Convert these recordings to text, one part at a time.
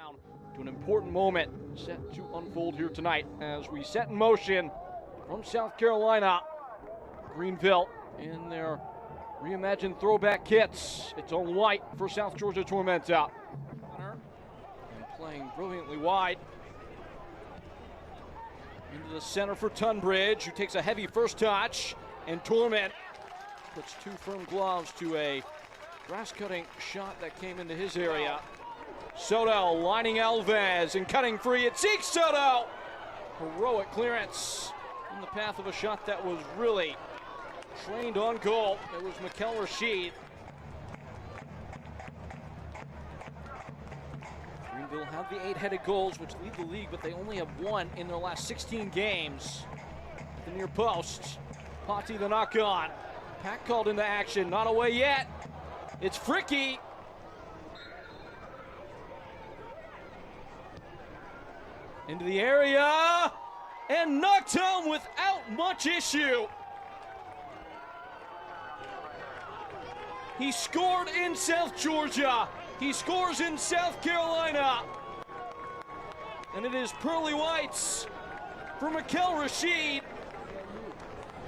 down to an important moment set to unfold here tonight as we set in motion from South Carolina. Greenville in their reimagined throwback kits. It's all white for South Georgia Tormenta. And playing brilliantly wide. Into the center for Tunbridge, who takes a heavy first touch. And Torman puts two firm gloves to a grass-cutting shot that came into his area. Soto lining Alves and cutting free. It's Zeke Soto! Heroic clearance in the path of a shot that was really trained on goal. It was Makel Rasheed. Greenville have the 8-headed goals, which lead the league, but they only have one in their last 16 games. At the near post, Patti the knock-on. Pack called into action, not away yet. It's Fricke. Into the area, and knocked home without much issue. He scored in South Georgia. He scores in South Carolina. And it is pearly whites for Makel Rasheed.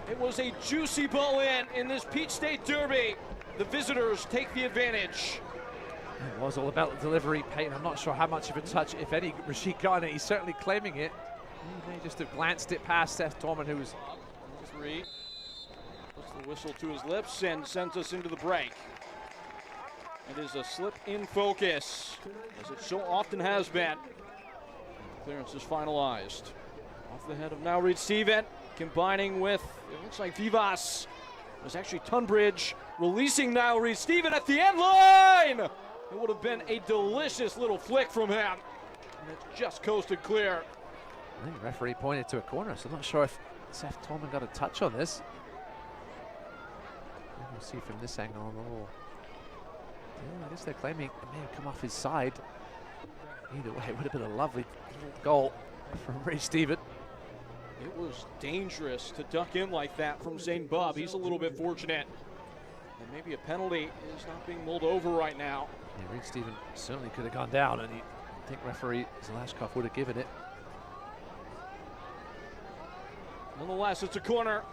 It was a juicy ball in this Peach State Derby. The visitors take the advantage. It was all about the delivery, Peyton. I'm not sure how much of a touch, if any, Rasheed got on it. He's certainly claiming it. He may just have glanced it past Seth Torman, who was... Three. Puts the whistle to his lips and sends us into the break. It is a slip in focus, as it so often has been. Clearance is finalized. Off the head of now Reid-Stephen, combining with, it looks like Vivas. It was actually Tunbridge releasing now Reid-Stephen at the end line! It would have been a delicious little flick from him. And it just coasted clear. I think the referee pointed to a corner, so I'm not sure if Seth Torman got a touch on this. We'll see from this angle. Oh. Yeah, I guess they're claiming it may have come off his side. Either way, it would have been a lovely goal from Reid-Stephen. It was dangerous to duck in like that from St. Bub. He's a little bit fortunate. And maybe a penalty is not being mulled over right now. Yeah, Reid-Stephen certainly could have gone down, and I think referee Zalashkov would have given it. Nonetheless, it's a corner.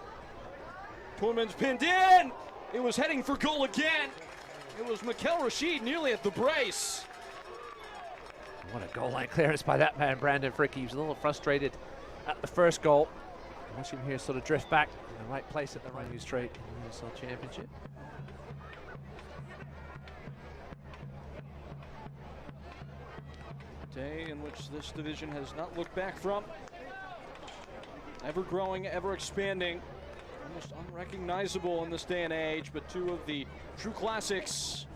Torman's pinned in. It was heading for goal again. It was Makel Rasheed nearly at the brace. What a goal line clearance by that man, Brandon Fricke. He was a little frustrated at the first goal. Watch him here sort of drift back in the right place at the right straight in the USL Championship. A day in which this division has not looked back from. Ever growing, ever expanding. Almost unrecognizable in this day and age, but two of the true classics.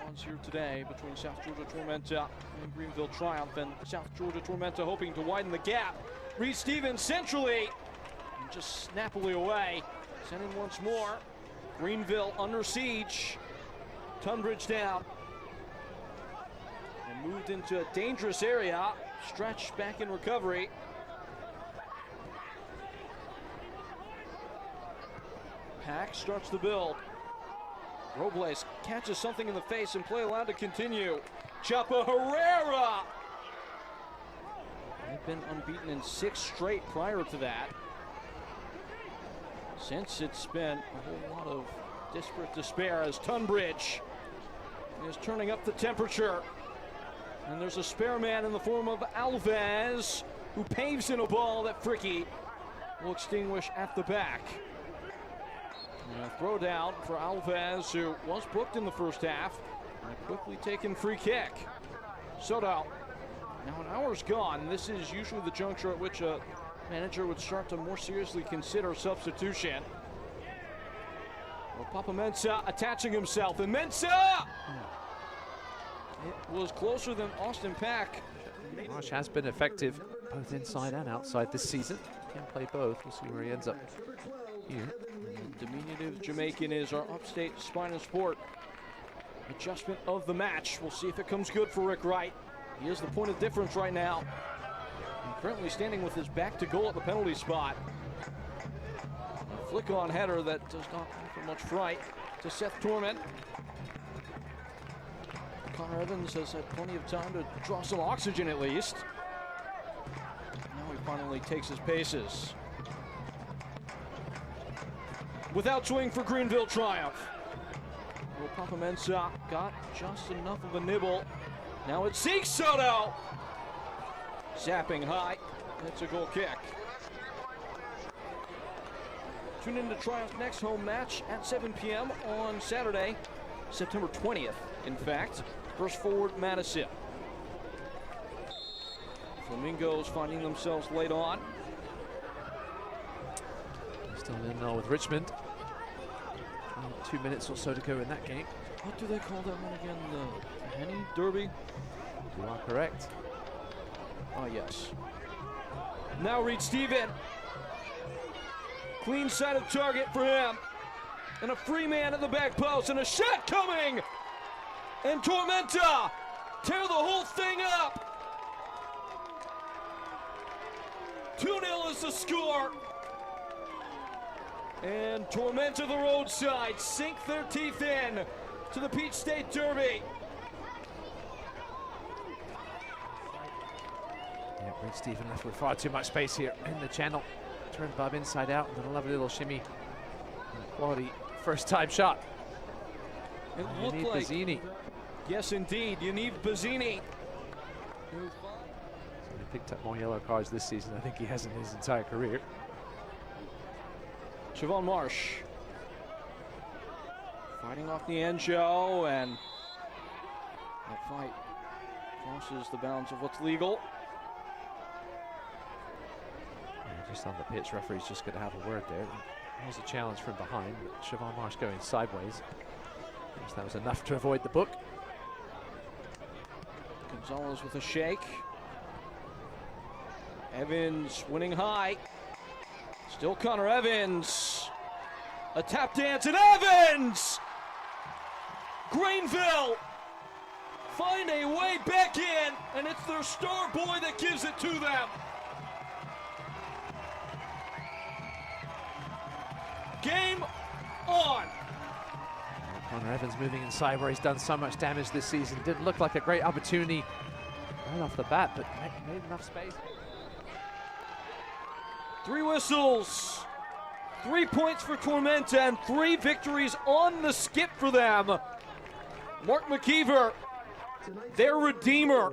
Odds here today between South Georgia Tormenta and Greenville Triumph, and South Georgia Tormenta hoping to widen the gap. Reid-Stephen centrally, and just snappily away. Sent in once more. Greenville under siege. Tunbridge down. And moved into a dangerous area. Stretch back in recovery. Pack starts the build. Robles catches something in the face and play allowed to continue. Chapa Herrera! They've been unbeaten in 6 straight prior to that. Since it's been a whole lot of desperate despair as Tunbridge is turning up the temperature. And there's a spare man in the form of Alves, who paves in a ball that Fricke will extinguish at the back. And a throw down for Alves, who was booked in the first half. And a quickly taken free kick. Soto. Now an hour's gone. This is usually the juncture at which a manager would start to more seriously consider substitution. Ropapa Mensah attaching himself, and Mensah! It was closer than Austin Pack. Marsh has been effective both inside and outside this season. Can play both. We'll see where he ends up here. The diminutive Jamaican is our upstate spine and sport adjustment of the match. We'll see if it comes good for Rick Wright. He is the point of difference right now. And currently standing with his back to goal at the penalty spot. A flick-on header that does not offer much fright to Seth Torman. Connor Evans has had plenty of time to draw some oxygen at least. Now he finally takes his paces. Without swing for Greenville Triumph. Ropapa got just enough of a nibble. Now it seeks Soto. Zapping high. It's a goal kick. Tune in to Triumph's next home match at 7 p.m. on Saturday, September 20th, in fact, versus Forward Madison. Flamingos finding themselves late on. Still in now with Richmond. 2 minutes or so to go in that game. What do they call that one again? The Henny Derby? You are correct. Oh, yes. Now Reid-Stephen. Clean side of target for him. And a free man at the back post and a shot coming. And Tormenta tear the whole thing up. 2-0 is the score. And Tormenta the roadside sink their teeth in to the Peach State Derby. Yeah, Reid-Stephen left with far too much space here in the channel. Turned Bob inside out and then a lovely little shimmy. Quality first time shot. It looked Yaniv like Bazini. Yes, indeed, Yaniv Bazini. So he picked up more yellow cards this season. I think he has in his entire career. Siobhan Marsh fighting off the Enjo, and that fight crosses the bounds of what's legal. Yeah, just on the pitch, referee's just going to have a word there. There's a challenge from behind, but Siobhan Marsh going sideways. I guess that was enough to avoid the book. Gonzalez with a shake. Evans winning high. Still Connor Evans. A tap dance and Evans! Greenville find a way back in, and it's their star boy that gives it to them. Game on. Connor Evans moving inside where he's done so much damage this season. Didn't look like a great opportunity right off the bat, but made enough space. 3 whistles, 3 points for Tormenta, and 3 victories on the skip for them. Mark McKeever, their redeemer,